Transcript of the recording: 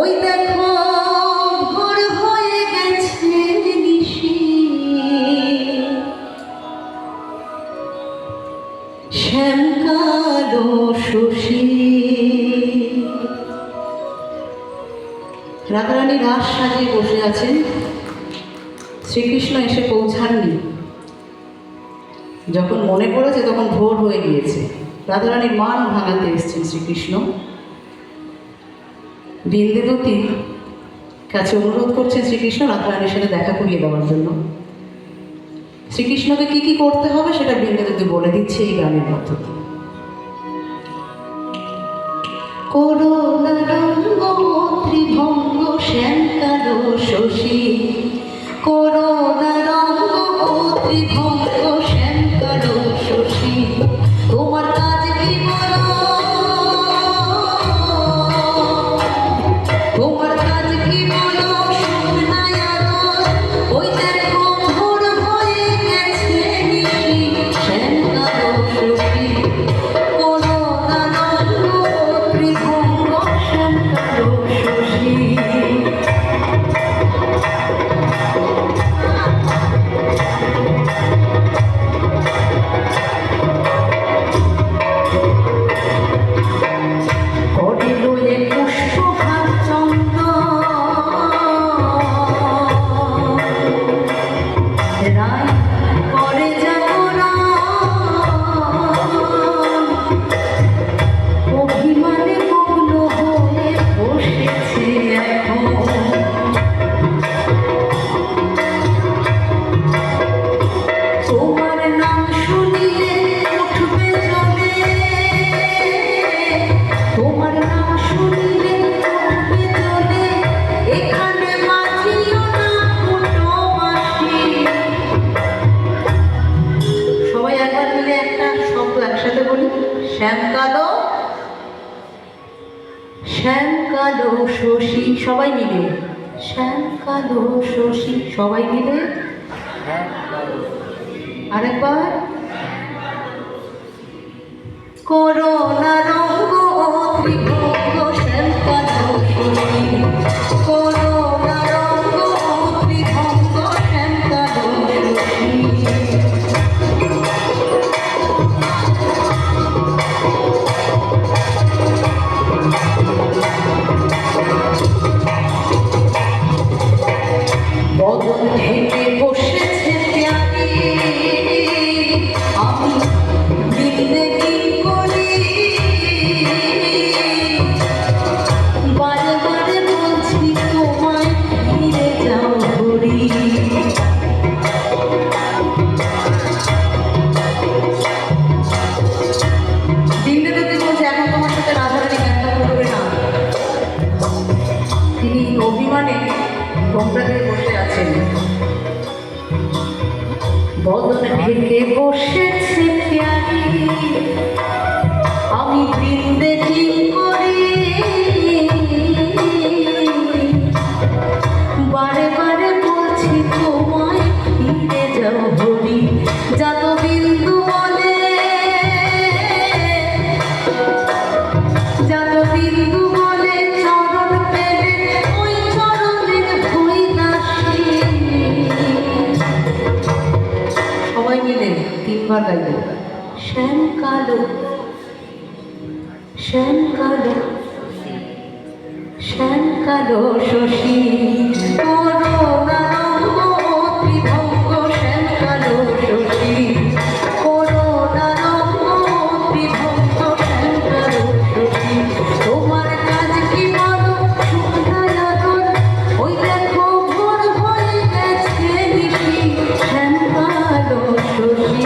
ওই দেখো ভোর হয়ে গেছে নিশি, শ্যামকালো শশী। রাধারানী রাস সাজিয়ে বসে আছেন, শ্রীকৃষ্ণ এসে পৌঁছাননি। যখন মনে পড়েছে তখন ভোর হয়ে গিয়েছে। রাধারানীর মান ভাঙাতে এসেছেন শ্রীকৃষ্ণ। বিন্দেদুতির কাছে অনুরোধ করছেন শ্রীকৃষ্ণ রাধারানীর সাথে দেখা করিয়ে দেওয়ার জন্য। শ্রীকৃষ্ণকে কি কি করতে হবে সেটা বিন্দেদুতি বলে দিচ্ছে এই গানের পদ্ধতি। করুণারঙ্গ ত্রিভঙ্গ শ্যামকালো শশী, করুণারঙ্গ ত্রিভঙ্গ শ্যামকালো শশী, তোমার কাজ কি বলো, তোমার কাজ কি বলো শুকনায় আদর। ওই দেখো ভোর হয়ে গেছে নিশি, শ্যামকালো শশী, করুণারঙ্গ ত্রিভঙ্গ শ্যামকালো শশী। শ্যামকালো শ্যামকালো শশী, সবাই মিলে শ্যামকালো শশী, সবাই মিলে আরেকবার। করুণারঙ্গ ত্রিভঙ্গ শ্যামকালো শশী, করুণারঙ্গ ত্রিভঙ্গ শ্যামকালো শশী। বদন ঢেকে বসেছে প্যারি, আমি দিলে কি করি, বারে বারে বলছি তোমায় ফিরে যাও হরি। দিনটাতে বলছে এখন তোমার সাথে রাধারানী দেখা করবে না। তিনি অভিমানে তোমরা দিয়ে বসে আছেন। বদন ঢেকে বসেছে প্যারি, আমি বৃন্দে কি করি, বারে বারে বলছি তোমায় ফিরে যাও হরি। যত বিন্দু বলে, যত বিন্দু বলে চরণ পেলে ওই চরণের ভুই দাসী। সবাই মিলে তিনবার গাইব। শ্যামকালো শ্যামকালো শ্যামকালো শশী, করুণারঙ্গ ত্রিভঙ্গ শ্যামকালো শশী, করুণারঙ্গ ত্রিভঙ্গ শ্যামকালো শশী, তোমার কাজ কি বলো শুকনায় আদর। ওই দেখো ভোর হয়ে গেছে নিশি, শ্যামকালো শশী,